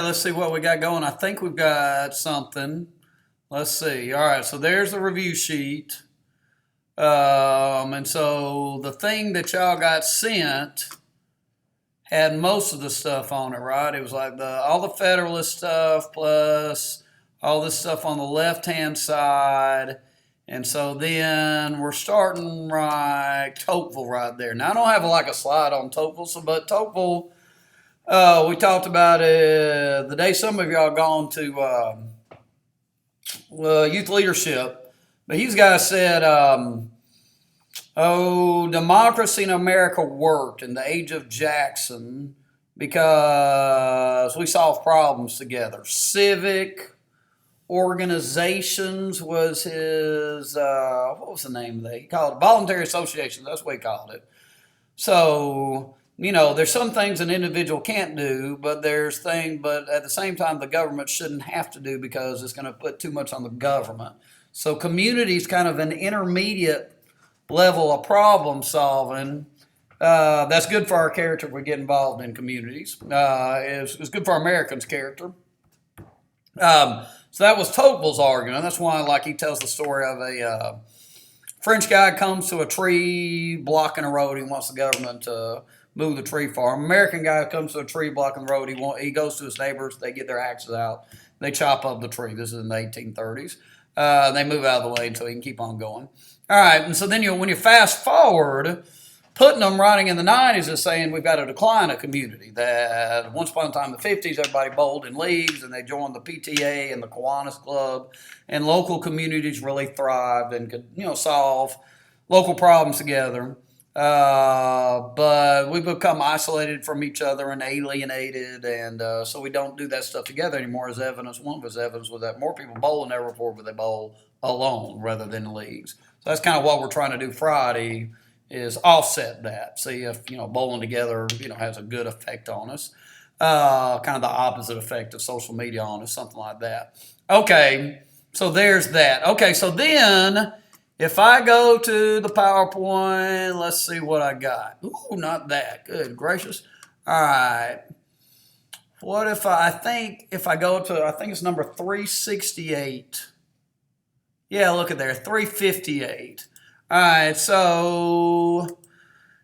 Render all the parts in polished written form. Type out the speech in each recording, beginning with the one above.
Let's see what we got going. I think we've got something. Let's see. All right, so there's the review sheet. And so the thing that y'all got sent had most of the stuff on it, right? It was like all the Federalist stuff plus all this stuff on the left-hand side. And so then we're starting right Tocqueville right there. Now I don't have like a slide on Tocqueville, but Tocqueville, we talked about it the day some of y'all gone to youth leadership. But these guys said, democracy in America worked in the age of Jackson because we solved problems together. Civic organizations was his, what was the name of that? He called it voluntary associations. That's what he called it. So, there's some things an individual can't do, but but at the same time, the government shouldn't have to do because it's going to put too much on the government. So community is kind of an intermediate level of problem solving. That's good for our character if we get involved in communities. It's good for Americans' character. So that was Tocqueville's argument. That's why, like, he tells the story of a French guy comes to a tree blocking a road. He wants the government to move the tree for him. American guy comes to a tree blocking the road. He goes to his neighbors. They get their axes out. They chop up the tree. This is in the 1830s. They move out of the way until he can keep on going. All right, and so then when you fast forward, Putnam writing in the 90s is saying we've got to decline a community. That once upon a time in the 50s, everybody bowled in leagues and they joined the PTA and the Kiwanis Club, and local communities really thrived and could solve local problems together. But we've become isolated from each other and alienated, and so we don't do that stuff together anymore. As evidence, one of his evidence was that more people bowl in their report, but they bowl alone rather than in leagues. So that's kind of what we're trying to do Friday, is offset that. See if bowling together has a good effect on us. Kind of the opposite effect of social media on us, something like that. Okay, so there's that. Okay, so then if I go to the PowerPoint, let's see what I got. Ooh, not that. Good gracious. All right. What if I think if I go to, I think it's number 368. Yeah, look at there, 358. All right, so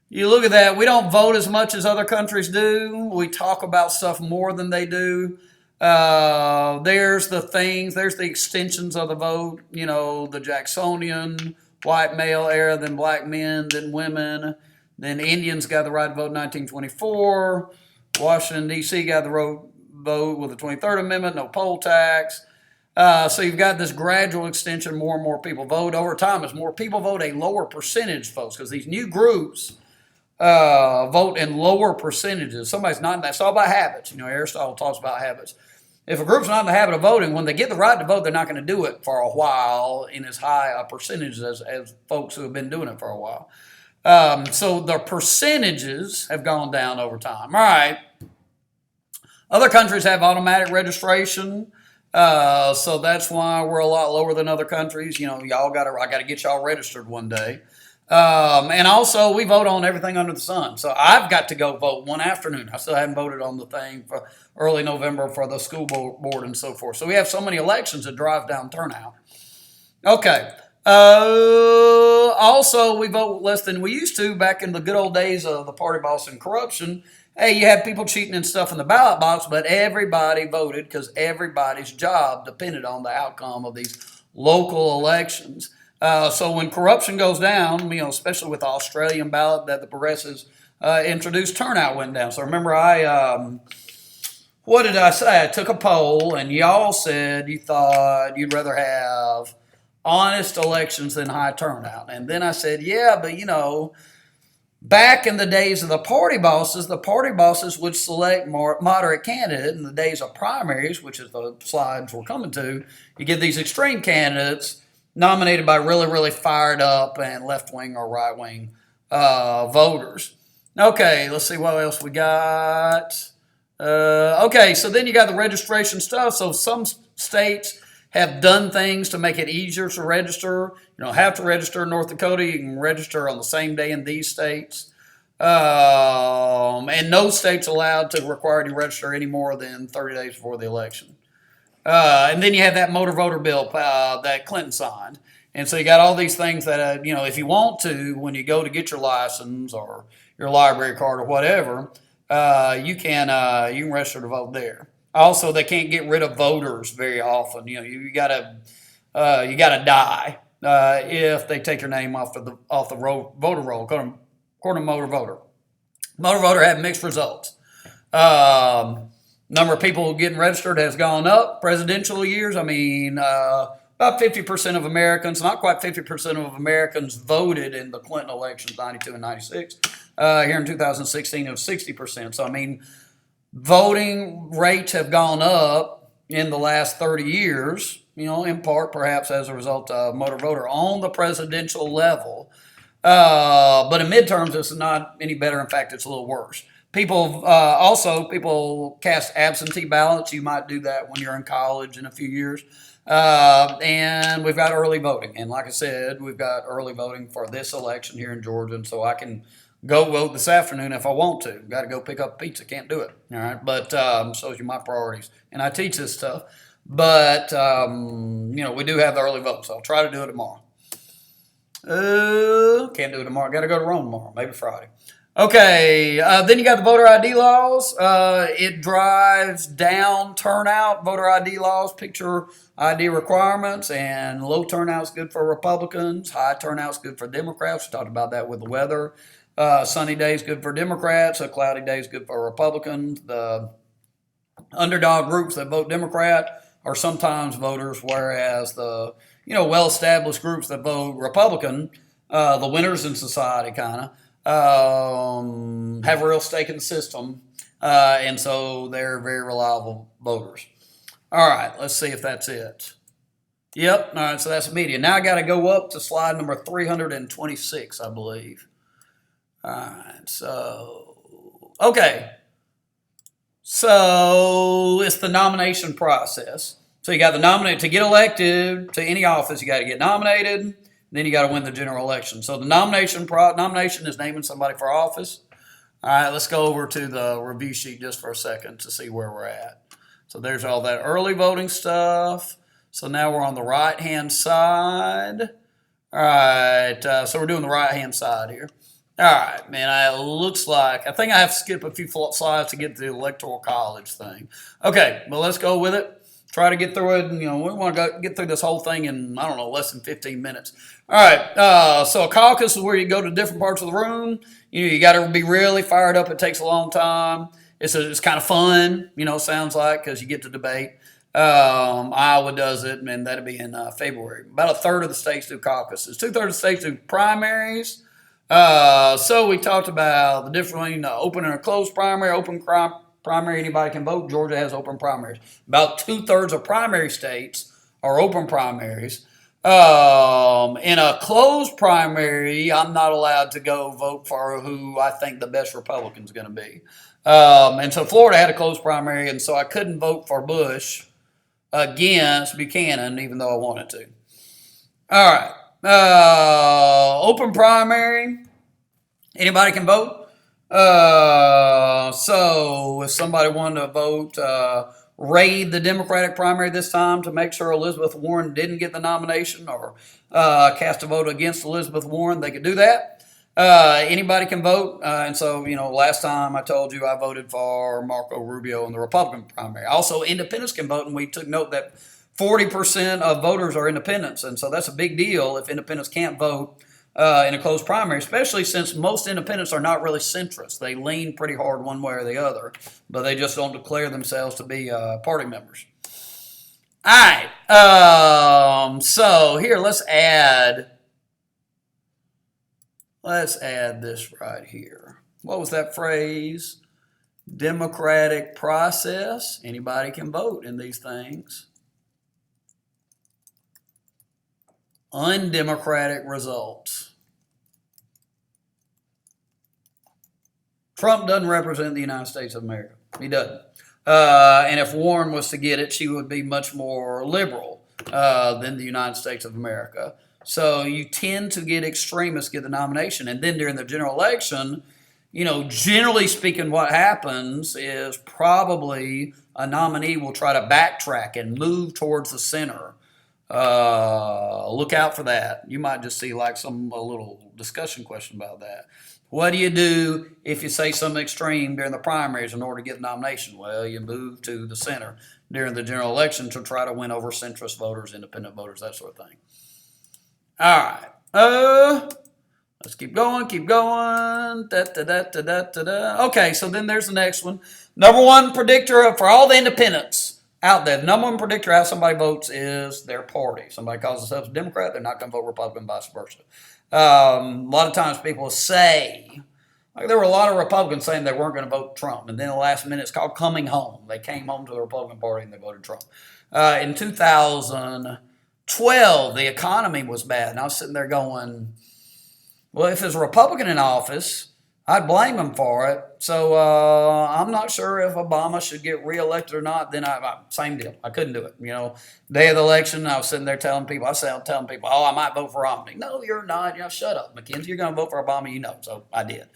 you look at that. We don't vote as much as other countries do. We talk about stuff more than they do. There's the things, there's the extensions of the vote, the Jacksonian, white male era, then black men, then women, then Indians got the right to vote in 1924, Washington, D.C. got the vote with the 23rd Amendment, no poll tax. So you've got this gradual extension, more and more people vote. Over time, as more people vote, a lower percentage votes, because these new groups vote in lower percentages. Somebody's not in that. It's all about habits. Aristotle talks about habits. If a group's not in the habit of voting, when they get the right to vote, they're not going to do it for a while in as high a percentage as folks who have been doing it for a while. So the percentages have gone down over time. All right. Other countries have automatic registration. So that's why we're a lot lower than other countries. I got to get y'all registered one day. And also, we vote on everything under the sun. So I've got to go vote one afternoon. I still haven't voted on the thing for early November for the school board and so forth. So we have so many elections that drive down turnout. Okay. Also, we vote less than we used to back in the good old days of the party boss and corruption. Hey, you had people cheating and stuff in the ballot box, but everybody voted because everybody's job depended on the outcome of these local elections. So when corruption goes down, especially with the Australian ballot that the progressives introduced, turnout went down. So remember, what did I say? I took a poll, and y'all said you thought you'd rather have honest elections than high turnout. And then I said, yeah, but back in the days of the party bosses would select more moderate candidate. In the days of primaries, which is the slides we're coming to, you get these extreme candidates nominated by really, really fired up and left-wing or right-wing voters. Okay, let's see what else we got. Okay, so then you got the registration stuff. So some states have done things to make it easier to register. You don't have to register in North Dakota. You can register on the same day in these states. And no state's allowed to require you to register any more than 30 days before the election. And then you have that motor voter bill that Clinton signed. And so you got all these things that, if you want to, when you go to get your license or your library card or whatever, you can register to vote there. Also, they can't get rid of voters very often. You gotta die if they take your name off the voter roll. According to Motor Voter, Motor Voter had mixed results. Number of people getting registered has gone up. Presidential years, about 50% of Americans, not quite 50% of Americans voted in the Clinton elections, 92 and 96. Here in 2016, it was 60%. So, voting rates have gone up in the last 30 years, in part perhaps as a result of Motor Voter on the presidential level. But in midterms, it's not any better. In fact, it's a little worse. People cast absentee ballots. You might do that when you're in college in a few years. And we've got early voting. And like I said, we've got early voting for this election here in Georgia. And so I can go vote this afternoon if I want to. Got to go pick up pizza. Can't do it. All right. But shows you my priorities. And I teach this stuff. But, we do have the early vote. So I'll try to do it tomorrow. Can't do it tomorrow. Got to go to Rome tomorrow. Maybe Friday. Okay, then you got the voter ID laws. It drives down turnout. Voter ID laws, picture ID requirements, and low turnout is good for Republicans. High turnout is good for Democrats. We talked about that with the weather. Sunny days good for Democrats. A cloudy day is good for Republicans. The underdog groups that vote Democrat are sometimes voters, whereas the well-established groups that vote Republican, the winners in society kind of, have a real stake in the system, and so they're very reliable voters. All right, let's see if that's it. Yep, all right, so that's the media. Now I got to go up to slide number 326, I believe. All right, okay. So it's the nomination process. So you got to nominate to get elected to any office. You got to get nominated. Then you got to win the general election. So the nomination is naming somebody for office. All right, let's go over to the review sheet just for a second to see where we're at. So there's all that early voting stuff. So now we're on the right-hand side. All right, so we're doing the right-hand side here. All right, man, it looks like, I think I have to skip a few slides to get to the Electoral College thing. Okay, well, let's go with it. Try to get through it. We want to get through this whole thing in, less than 15 minutes. All right. So a caucus is where you go to different parts of the room. You got to be really fired up. It takes a long time. It's kind of fun, sounds like, because you get to debate. Iowa does it, and that'll be in February. About a third of the states do caucuses. 2/3 of the states do primaries. So we talked about the difference between open and a closed primary, open primary, anybody can vote. Georgia has open primaries. About 2/3 of primary states are open primaries. In a closed primary, I'm not allowed to go vote for who I think the best Republican is going to be. And so Florida had a closed primary, and so I couldn't vote for Bush against Buchanan, even though I wanted to. All right. Open primary, anybody can vote. So if somebody wanted to vote, raid the Democratic primary this time to make sure Elizabeth Warren didn't get the nomination or cast a vote against Elizabeth Warren, they could do that. Anybody can vote. And so, last time I told you I voted for Marco Rubio in the Republican primary. Also, independents can vote, and we took note that 40% of voters are independents. And so that's a big deal if independents can't vote in a closed primary, especially since most independents are not really centrist. They lean pretty hard one way or the other, but they just don't declare themselves to be party members. All right. So here, let's add this right here. What was that phrase? Democratic process. Anybody can vote in these things. Undemocratic results. Trump doesn't represent the United States of America. He doesn't. And if Warren was to get it, she would be much more liberal than the United States of America. So you tend to get extremists get the nomination. And then during the general election, generally speaking, what happens is probably a nominee will try to backtrack and move towards the center. Look out for that. You might just see like a little discussion question about that. What do you do if you say something extreme during the primaries in order to get the nomination? Well, you move to the center during the general election to try to win over centrist voters, independent voters, that sort of thing. All right. Let's keep going, keep going. Okay, so then there's the next one. Number one predictor for all the independents out there, the number one predictor how somebody votes is their party. Somebody calls themselves a Democrat, they're not going to vote Republican, vice versa. A lot of times people say, like there were a lot of Republicans saying they weren't going to vote Trump, and then the last minute it's called coming home. They came home to the Republican Party and they voted Trump. In 2012, the economy was bad, and I was sitting there going, well, if there's a Republican in office, I'd blame him for it. So I'm not sure if Obama should get reelected or not. Then same deal. I couldn't do it. Day of the election, I was sitting there telling people, oh, I might vote for Romney. No, you're not. Shut up, Mackenzie. You're going to vote for Obama, So I did.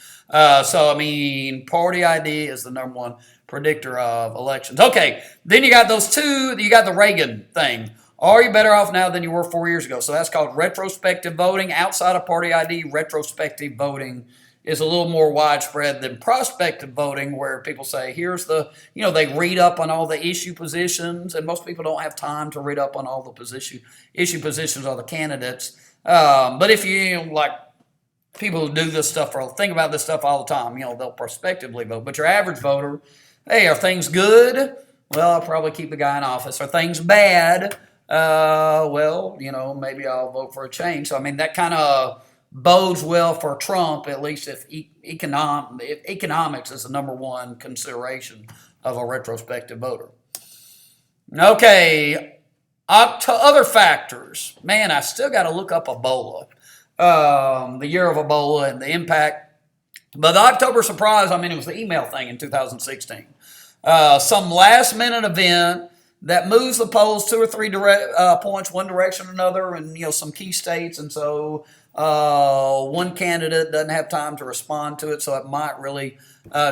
Party ID is the number one predictor of elections. Okay, then you got those two. You got the Reagan thing. Are you better off now than you were 4 years ago? So that's called retrospective voting. Outside of party ID, retrospective voting is a little more widespread than prospective voting, where people say, here's they read up on all the issue positions, and most people don't have time to read up on all the issue positions of the candidates. But if like people who do this stuff or think about this stuff all the time, they'll prospectively vote. But your average voter, hey, are things good? Well, I'll probably keep the guy in office. Are things bad? Maybe I'll vote for a change. So, that kind of bodes well for Trump, at least if economics is the number one consideration of a retrospective voter. Okay, to other factors. Man, I still got to look up Ebola, the year of Ebola and the impact. But the October surprise, it was the email thing in 2016. Some last-minute event that moves the polls 2 or 3 points, one direction or another, and some key states, and so one candidate doesn't have time to respond to it, so it might really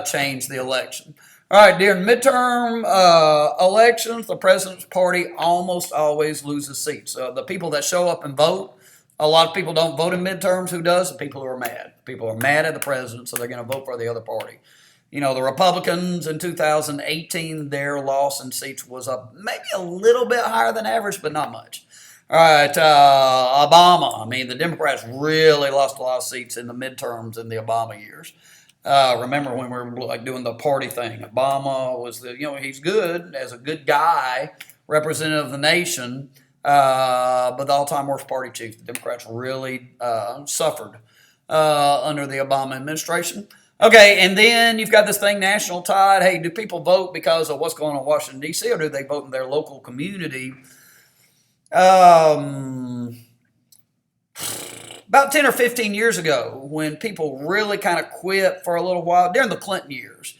change the election. All right, during midterm elections, the president's party almost always loses seats. So the people that show up and vote, a lot of people don't vote in midterms. Who does? The people who are mad. People are mad at the president, so they're going to vote for the other party. The Republicans in 2018, their loss in seats was up maybe a little bit higher than average, but not much. All right, Obama. The Democrats really lost a lot of seats in the midterms in the Obama years. Remember when we were doing the party thing? Obama was he's good as a good guy, representative of the nation, but the all-time worst party chief. The Democrats really suffered under the Obama administration. Okay, and then you've got this thing, national tide. Hey, do people vote because of what's going on in Washington, D.C., or do they vote in their local community? About 10 or 15 years ago, when people really kind of quit for a little while, during the Clinton years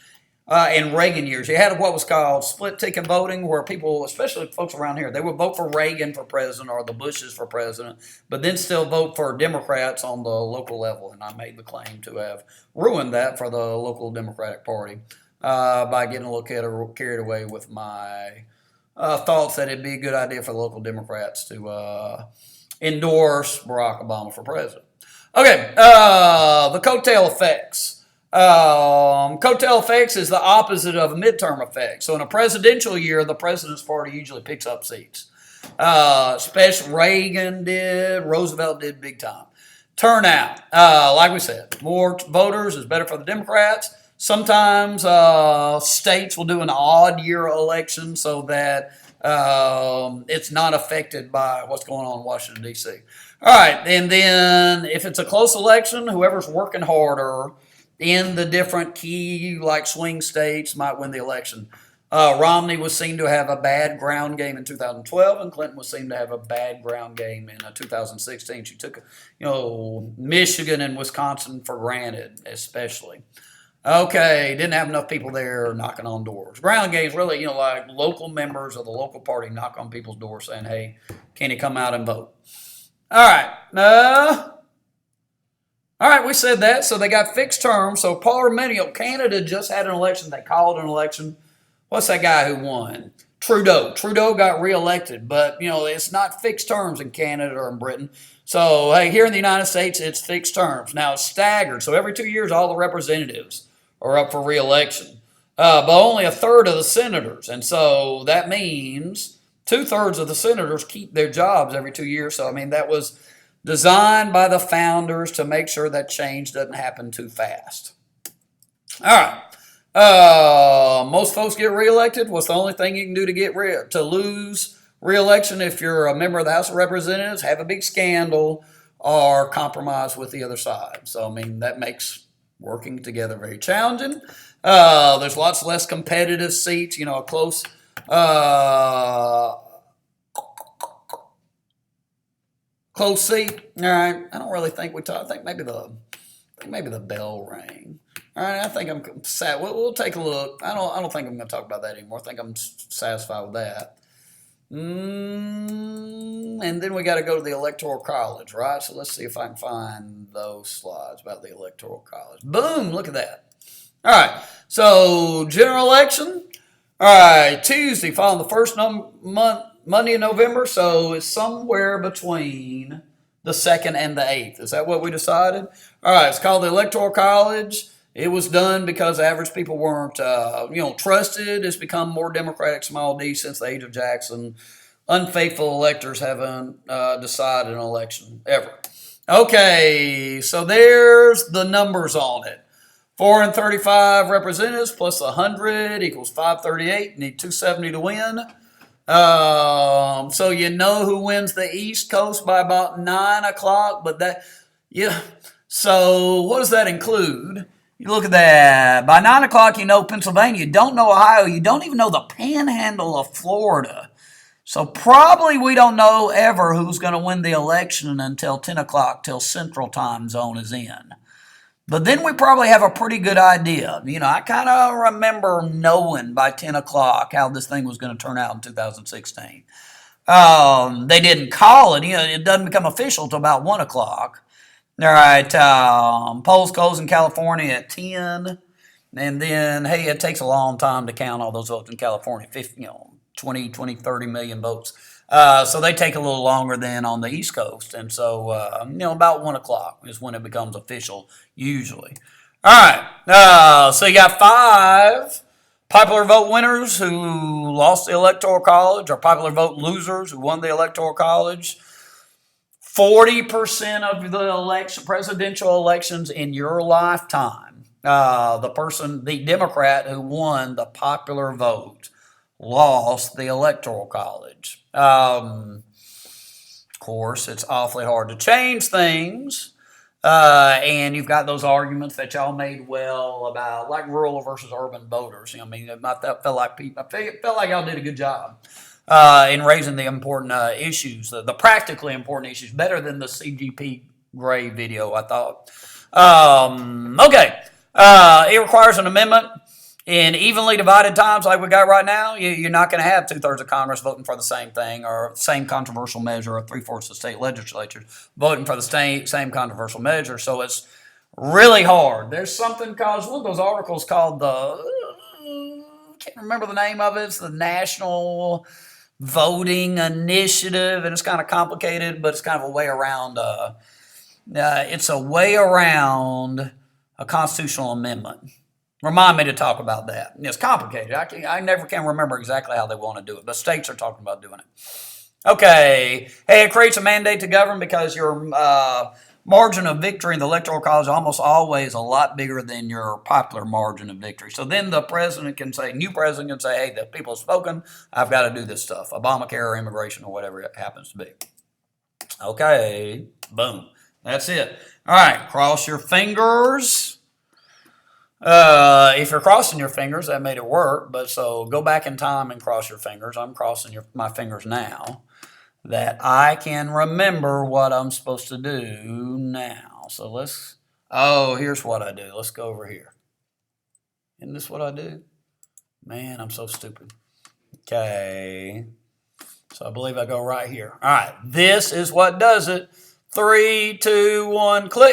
and Reagan years, you had what was called split ticket voting, where people, especially folks around here, they would vote for Reagan for president or the Bushes for president, but then still vote for Democrats on the local level. And I made the claim to have ruined that for the local Democratic Party by getting a little carried away with my thoughts that it'd be a good idea for the local Democrats to endorse Barack Obama for president. Okay, the coattail effects. Coattail effects is the opposite of a midterm effect. So in a presidential year, the president's party usually picks up seats. Especially Reagan did, Roosevelt did big time. Turnout, like we said, more voters is better for the Democrats. Sometimes states will do an odd year election so that it's not affected by what's going on in Washington, D.C. All right, and then if it's a close election, whoever's working harder in the different key swing states might win the election. Romney was seen to have a bad ground game in 2012, and Clinton was seen to have a bad ground game in 2016. She took Michigan and Wisconsin for granted, especially. Okay, didn't have enough people there knocking on doors. Ground games really, local members of the local party knock on people's doors saying, hey, can you come out and vote? All right. All right, we said that. So they got fixed terms. So parliamentary, Canada just had an election. They called an election. What's that guy who won? Trudeau. Trudeau got reelected, but it's not fixed terms in Canada or in Britain. So hey, here in the United States, it's fixed terms. Now it's staggered. So every 2 years, all the representatives are up for reelection, but only a third of the senators. And so that means 2/3 of the senators keep their jobs every 2 years. So I mean that was designed by the founders to make sure that change doesn't happen too fast. All right. Most folks get reelected. What's the only thing you can do to lose reelection if you're a member of the House of Representatives? Have a big scandal or compromise with the other side. So I mean that makes working together very challenging. There's lots less competitive seats. A close. Close seat. All right. I don't really think we talk. I think maybe the bell rang. All right. I think I'm sad. We'll take a look. I don't think I'm going to talk about that anymore. I think I'm satisfied with that. And then we got to go to the Electoral College, right? So let's see if I can find those slides about the Electoral College. Boom! Look at that. All right. So general election. All right. Tuesday, following the first Monday in November, so it's somewhere between the 2nd and the 8th. Is that what we decided? All right, it's called the Electoral College. It was done because average people weren't, trusted. It's become more democratic, small d, since the age of Jackson. Unfaithful electors haven't decided an election ever. Okay, so there's the numbers on it. 435 representatives plus 100 equals 538. You need 270 to win. So you know who wins the East Coast by about 9 o'clock, so what does that include? You look at that. By 9 o'clock, you know Pennsylvania. You don't know Ohio. You don't even know the panhandle of Florida. So probably we don't know ever who's going to win the election until 10 o'clock, till Central Time Zone is in. But then we probably have a pretty good idea. I kind of remember knowing by 10 o'clock how this thing was going to turn out in 2016. They didn't call it. It doesn't become official until about 1 o'clock. All right. Polls close in California at 10. And then, hey, it takes a long time to count all those votes in California, 20, 30 million votes. So they take a little longer than on the East Coast. And so, about 1 o'clock is when it becomes official, usually. All right. So you got 5 popular vote winners who lost the Electoral College, or popular vote losers who won the Electoral College. 40% of the presidential elections in your lifetime, the Democrat who won the popular vote lost the Electoral College. Of course, it's awfully hard to change things. And you've got those arguments that y'all made well about, like, rural versus urban voters. I felt like y'all did a good job in raising the important issues, the practically important issues, better than the CGP Gray video, I thought. Okay. It requires an amendment. In evenly divided times like we got right now, you're not going to have 2/3 of Congress voting for the same thing, or same controversial measure, or 3/4 of state legislatures voting for the same controversial measure. So it's really hard. There's something called, one of those articles called can't remember the name of it. It's the National Voting Initiative, and it's kind of complicated, but it's kind of a way around. It's a way around a constitutional amendment. Remind me to talk about that. It's complicated. I never can remember exactly how they want to do it, but states are talking about doing it. Okay. Hey, it creates a mandate to govern because your margin of victory in the Electoral College is almost always a lot bigger than your popular margin of victory. So then the new president can say, hey, the people have spoken. I've got to do this stuff. Obamacare or immigration or whatever it happens to be. Okay. Boom. That's it. All right. Cross your fingers. If you're crossing your fingers, that made it work. But so go back in time and cross your fingers. I'm crossing my fingers now, that I can remember what I'm supposed to do now. So here's what I do. Let's go over here. Isn't this what I do? Man, I'm so stupid. Okay. So I believe I go right here. All right. This is what does it. 3, 2, 1, click.